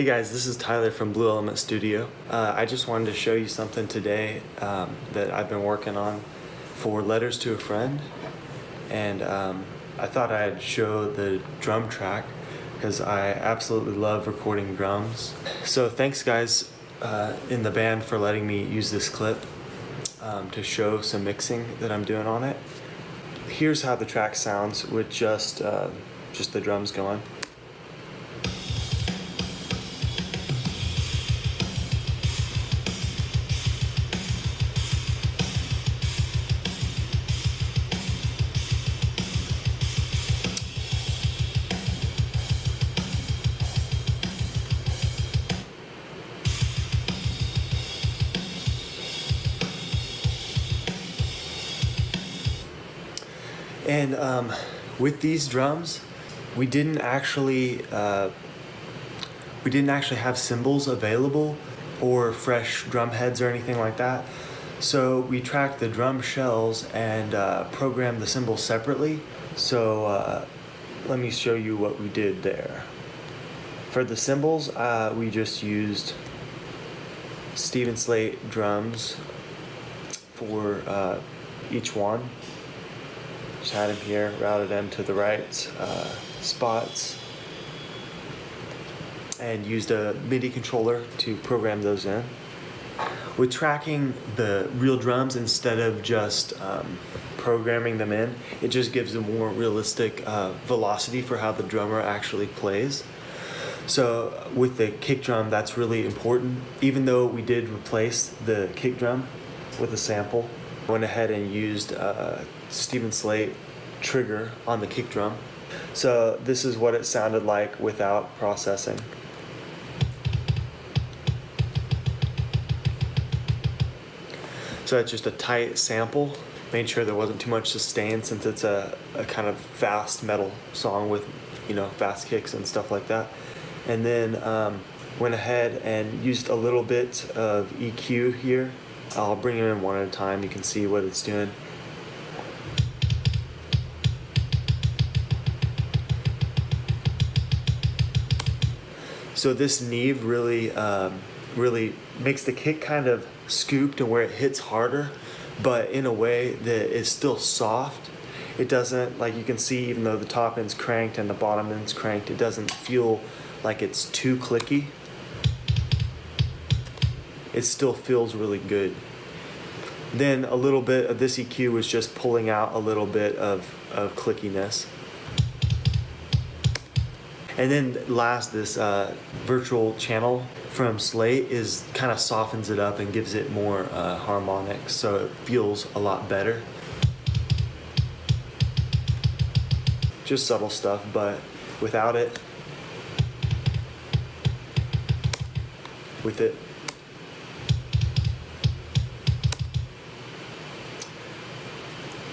Hey guys, this is Tyler from Blue Element Studio. I just wanted to show you something today that I've been working on for Letters to a Friend. And I thought I'd show the drum track because I absolutely love recording drums. So thanks guys in the band for letting me use this clip to show some mixing that I'm doing on it. Here's how the track sounds with just the drums going. And with these drums, we didn't actually have cymbals available or fresh drum heads or anything like that. So we tracked the drum shells and programmed the cymbals separately. So let me show you what we did there. For the cymbals, we just used Stephen Slate drums for each one. Just had them here, routed them to the right spots, and used a MIDI controller to program those in. With tracking the real drums instead of just programming them in, it just gives a more realistic velocity for how the drummer actually plays. So with the kick drum, that's really important. Even though we did replace the kick drum with a sample, I went ahead and used Stephen Slate Trigger on the kick drum. So this is what it sounded like without processing. So it's just a tight sample. Made sure there wasn't too much sustain since it's a kind of fast metal song with, fast kicks and stuff like that. And then went ahead and used a little bit of EQ here. I'll bring them in one at a time. You can see what it's doing. So this Neve really makes the kick kind of scooped and where it hits harder, but in a way that is still soft. It doesn't, like you can see, even though the top end's cranked and the bottom end's cranked, it doesn't feel like it's too clicky. It still feels really good. Then a little bit of this EQ was just pulling out a little bit of clickiness. And then last, this virtual channel from Slate kind of softens it up and gives it more harmonics, so it feels a lot better. Just subtle stuff, but without it, with it,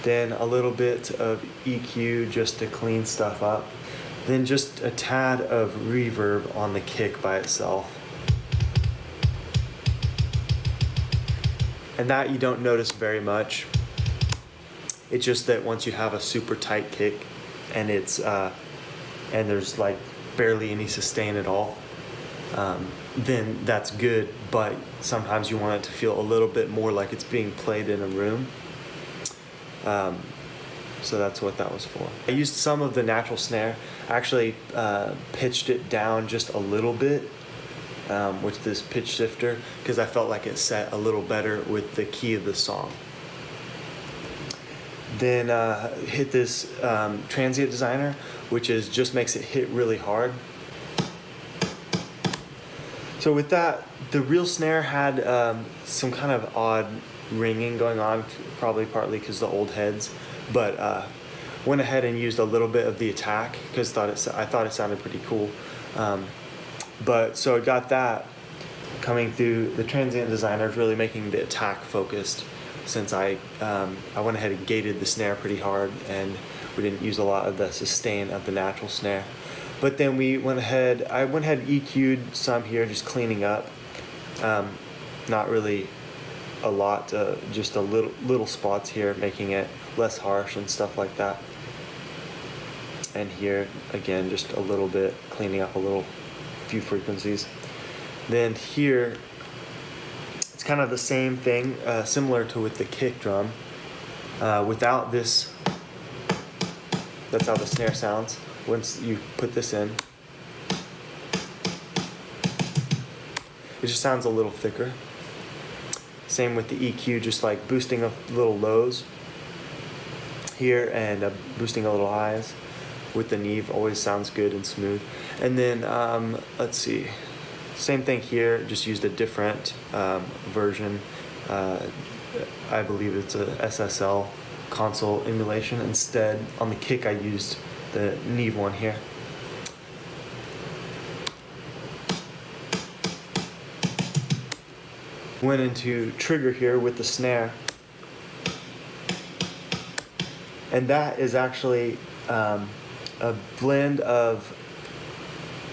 then a little bit of EQ just to clean stuff up. Then just a tad of reverb on the kick by itself. And that you don't notice very much. It's just that once you have a super tight kick and it's and there's like barely any sustain at all, then that's good, but sometimes you want it to feel a little bit more like it's being played in a room. So that's what that was for. I used some of the natural snare. I actually pitched it down just a little bit with this pitch shifter because I felt like it set a little better with the key of the song. Then hit this Transient designer, which just makes it hit really hard. So with that, the real snare had some kind of odd ringing going on, probably partly because the old heads, but went ahead and used a little bit of the attack because I thought it sounded pretty cool. But so I got that coming through. The Transient designer is really making the attack focused, since I went ahead and gated the snare pretty hard and we didn't use a lot of the sustain of the natural snare. But then I went ahead and EQ'd some here, just cleaning up. Not really a lot, just a little spots here, making it less harsh and stuff like that. And here again, just a little bit, cleaning up a little few frequencies. Then here, it's kind of the same thing, similar to with the kick drum. Without this, that's how the snare sounds once you put this in. It just sounds a little thicker. Same with the EQ, just like boosting a little lows here and boosting a little highs. With the Neve, always sounds good and smooth. And then, let's see, same thing here, just used a different version. I believe it's a SSL console emulation. Instead, on the kick, I used the Neve one here. Went into Trigger here with the snare. And that is actually a blend of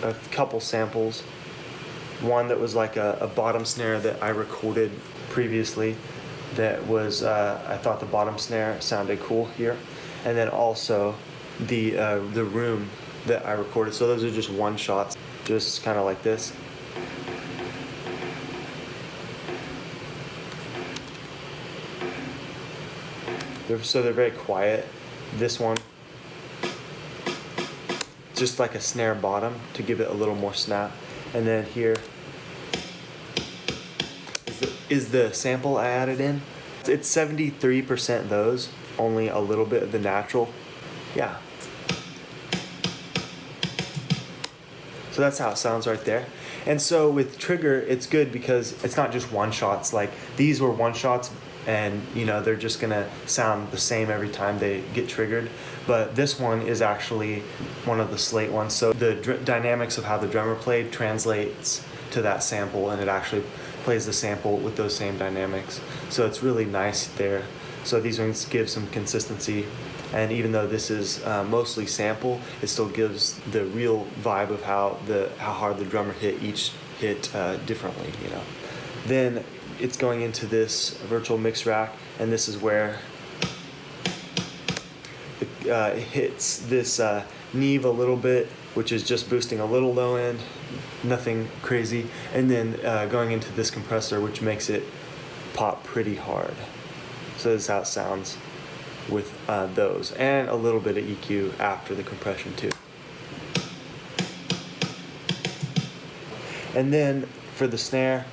a couple samples. One that was like a bottom snare that I recorded previously that was, I thought the bottom snare sounded cool here. And then also the room that I recorded. So those are just one shots, just kind of like this. So they're very quiet. This one, just like a snare bottom to give it a little more snap. And then here is the sample I added in. It's 73% those, only a little bit of the natural. Yeah. So that's how it sounds right there. And so with Trigger, it's good because it's not just one shots. Like these were one shots, and you know they're just gonna sound the same every time they get triggered. But this one is actually one of the Slate ones. So the dynamics of how the drummer played translates to that sample, and it actually plays the sample with those same dynamics. So it's really nice there. So these ones give some consistency. And even though this is mostly sample, it still gives the real vibe of how hard the drummer hit each hit differently, you know. Then it's going into this virtual mix rack, and this is where it hits this Neve a little bit, which is just boosting a little low end, nothing crazy, and then going into this compressor, which makes it pop pretty hard. So this is how it sounds with those, and a little bit of EQ after the compression too. And then for the snare,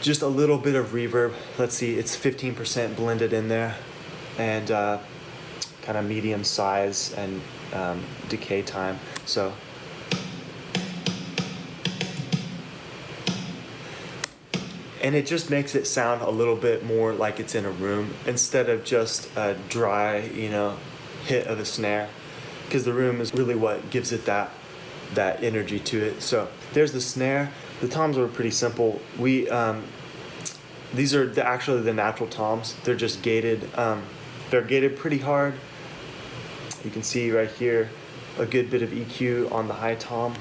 just a little bit of reverb. Let's see, it's 15% blended in there, and kind of medium size and decay time. So and it just makes it sound a little bit more like it's in a room instead of just a dry, you know, hit of a snare, because the room is really what gives it that energy to it. So there's the snare. The toms were pretty simple. We these are actually the natural toms. They're just gated. They're gated pretty hard. You can see right here a good bit of EQ on the high tom,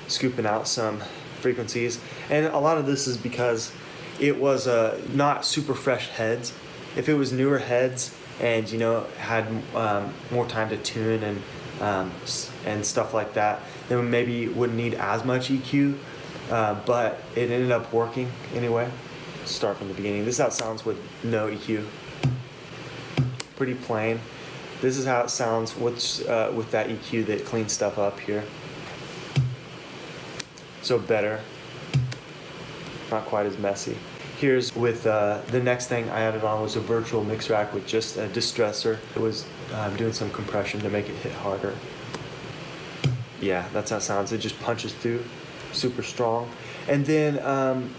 scooping out some frequencies. And a lot of this is because it was not super fresh heads. If it was newer heads and, you know, had more time to tune and stuff like that, then maybe it wouldn't need as much EQ, but it ended up working anyway. Start from the beginning. This is how it sounds with no EQ. Pretty plain. This is how it sounds with that EQ that cleans stuff up here. So better, not quite as messy. Here's with the next thing I added on was a virtual mix rack with just a distressor. It was doing some compression to make it hit harder. Yeah, that's how it sounds. It just punches through, super strong. And then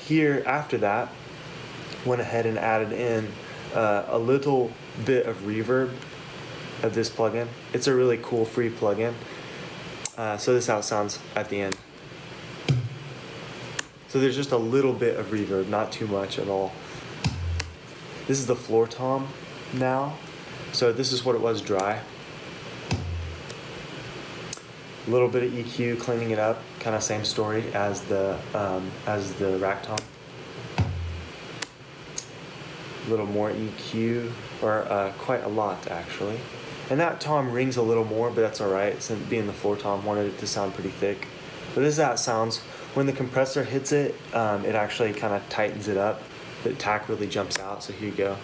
here after that, went ahead and added in a little bit of reverb of this plugin. It's a really cool free plugin. So this is how it sounds at the end. So there's just a little bit of reverb, not too much at all. This is the floor tom now. So this is what it was dry. A little bit of EQ, cleaning it up, kind of same story as the rack tom. A little more EQ, or quite a lot actually. And that tom rings a little more, but that's all right, since being the floor tom, wanted it to sound pretty thick. But this is how it sounds. When the compressor hits it, it actually kind of tightens it up. The attack really jumps out, so here you go.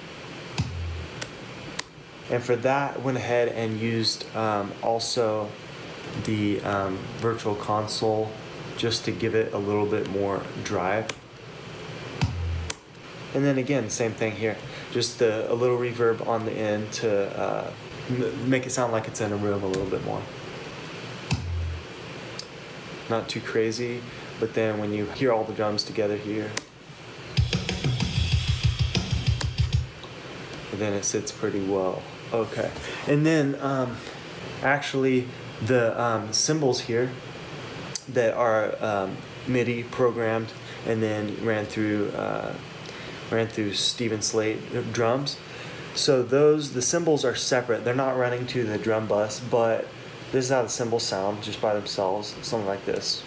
And for that, went ahead and used also the virtual console just to give it a little bit more drive. And then again, same thing here, just a little reverb on the end to make it sound like it's in a room a little bit more. Not too crazy, but then when you hear all the drums together here, then it sits pretty well. Okay, and then actually the cymbals here that are MIDI programmed and then ran through Steven Slate drums. So the cymbals are separate. They're not running to the drum bus, but this is how the cymbals sound just by themselves, something like this.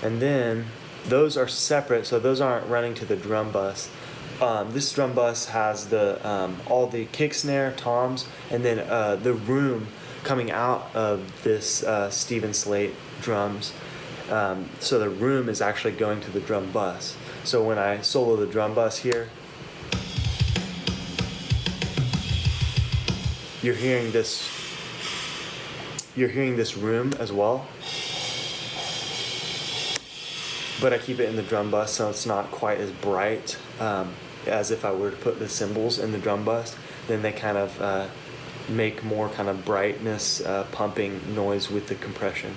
And then those are separate, so those aren't running to the drum bus. This drum bus has all the kick, snare, toms, and then the room coming out of this Steven Slate drums. So the room is actually going to the drum bus. So when I solo the drum bus here, you're hearing this room as well. But I keep it in the drum bus, so it's not quite as bright as if I were to put the cymbals in the drum bus. Then they kind of make more kind of brightness, pumping noise with the compression.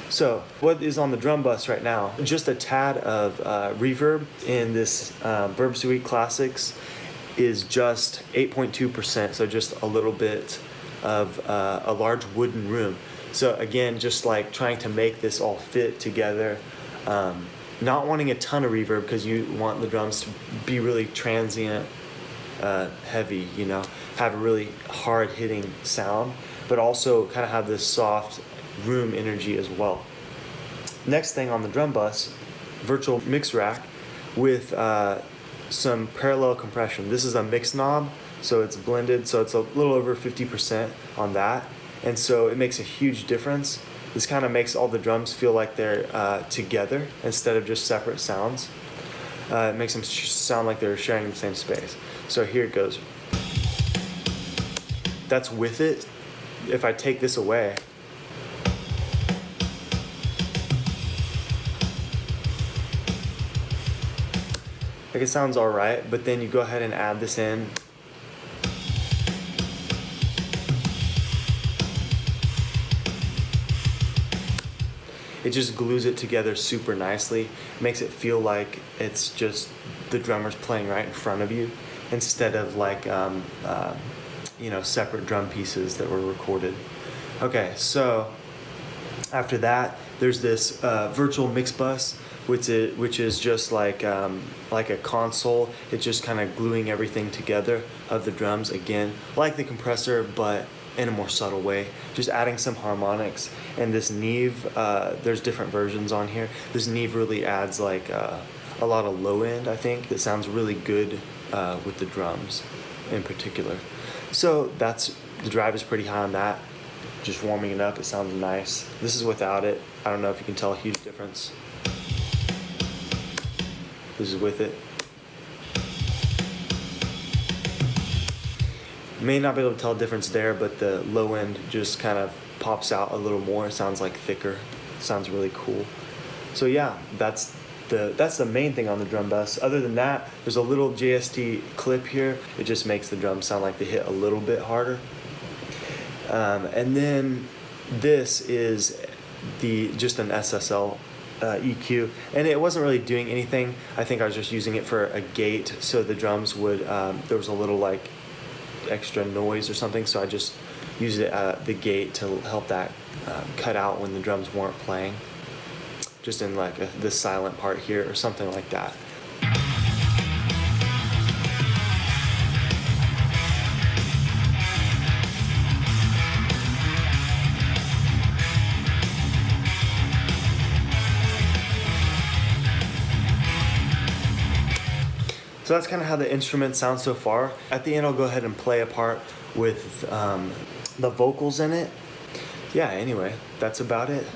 So what is on the drum bus right now? Just a tad of reverb in this VerbSuite Classics is just 8.2%, so just a little bit of a large wooden room. So again, just like trying to make this all fit together. Not wanting a ton of reverb because you want the drums to be really transient, heavy, you know, have a really hard hitting sound, but also kind of have this soft room energy as well. Next thing on the drum bus, virtual mix rack with some parallel compression. This is a mix knob, so it's blended, so it's a little over 50% on that, and so it makes a huge difference. This kind of makes all the drums feel like they're together instead of just separate sounds. It makes them sound like they're sharing the same space. So here it goes. That's with it. If I take this away, like it sounds all right, but then you go ahead and add this in. It just glues it together super nicely, makes it feel like it's just the drummer's playing right in front of you instead of like, separate drum pieces that were recorded. Okay, so after that, there's this virtual mix bus, which is just like a console. It's just kind of gluing everything together of the drums, again, like the compressor, but in a more subtle way, just adding some harmonics. And this Neve, there's different versions on here. This Neve really adds like a lot of low end, I think, that sounds really good with the drums in particular. So the drive is pretty high on that. Just warming it up, it sounds nice. This is without it. I don't know if you can tell a huge difference. This is with it. May not be able to tell a difference there, but the low end just kind of pops out a little more. It sounds like thicker. It sounds really cool. So yeah, that's the main thing on the drum bus. Other than that, there's a little JST clip here. It just makes the drums sound like they hit a little bit harder. And then this is just an SSL EQ, and it wasn't really doing anything. I think I was just using it for a gate, so the drums would, there was a little like extra noise or something, so I just used it at the gate to help that cut out when the drums weren't playing, just in like the silent part here or something like that. So that's kind of how the instrument sounds so far. At the end, I'll go ahead and play a part with the vocals in it. Yeah, anyway, that's about it.